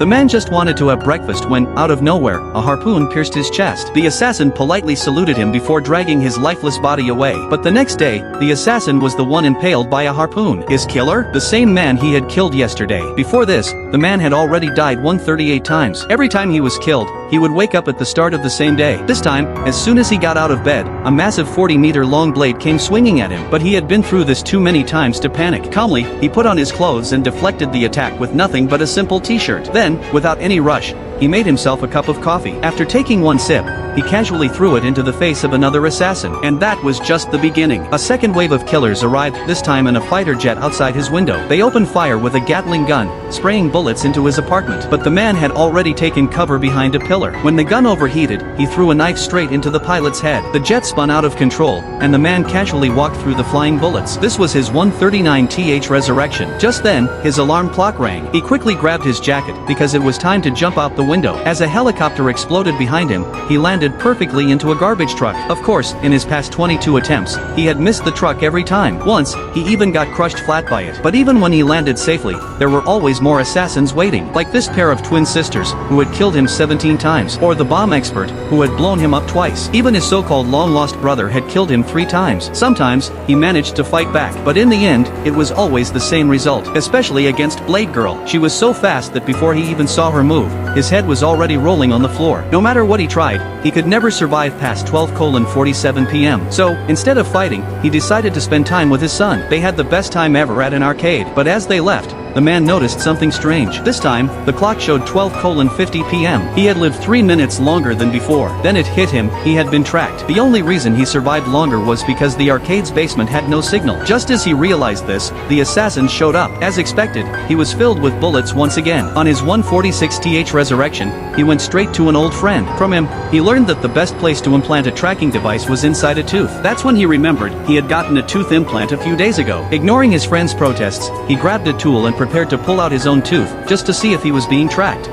The man just wanted to have breakfast when, out of nowhere, a harpoon pierced his chest. The assassin politely saluted him before dragging his lifeless body away. But the next day, the assassin was the one impaled by a harpoon. His killer? The same man he had killed yesterday. Before this, the man had already died 138 times. Every time he was killed, he would wake up at the start of the same day. This time, as soon as he got out of bed, a massive 40-meter-long blade came swinging at him. But he had been through this too many times to panic. Calmly, he put on his clothes and deflected the attack with nothing but a simple t-shirt. Then, without any rush, he made himself a cup of coffee. After taking one sip, he casually threw it into the face of another assassin. And that was just the beginning. A second wave of killers arrived, this time in a fighter jet outside his window. They opened fire with a Gatling gun, spraying bullets into his apartment. But the man had already taken cover behind a pillar. When the gun overheated, he threw a knife straight into the pilot's head. The jet spun out of control, and the man casually walked through the flying bullets. This was his 139th resurrection. Just then, his alarm clock rang. He quickly grabbed his jacket, because it was time to jump out the window. As a helicopter exploded behind him, he landed perfectly into a garbage truck. Of course, in his past 22 attempts, he had missed the truck every time. Once, he even got crushed flat by it. But even when he landed safely, there were always more assassins waiting. Like this pair of twin sisters, who had killed him 17 times. Or the bomb expert, who had blown him up twice. Even his so-called long-lost brother had killed him 3 times. Sometimes, he managed to fight back. But in the end, it was always the same result. Especially against Blade Girl. She was so fast that before he even saw her move, his head was already rolling on the floor. No matter what he tried, he could never survive past 12:47 p.m. So, instead of fighting, he decided to spend time with his son. They had the best time ever at an arcade. But as they left, the man noticed something strange. This time, the clock showed 12:50 p.m. He had lived 3 minutes longer than before. Then it hit him, he had been tracked. The only reason he survived longer was because the arcade's basement had no signal. Just as he realized this, the assassin showed up. As expected, he was filled with bullets once again. On his 146th resurrection, he went straight to an old friend. From him, he learned that the best place to implant a tracking device was inside a tooth. That's when he remembered he had gotten a tooth implant a few days ago. Ignoring his friend's protests, he grabbed a tool and prepared to pull out his own tooth, just to see if he was being tracked.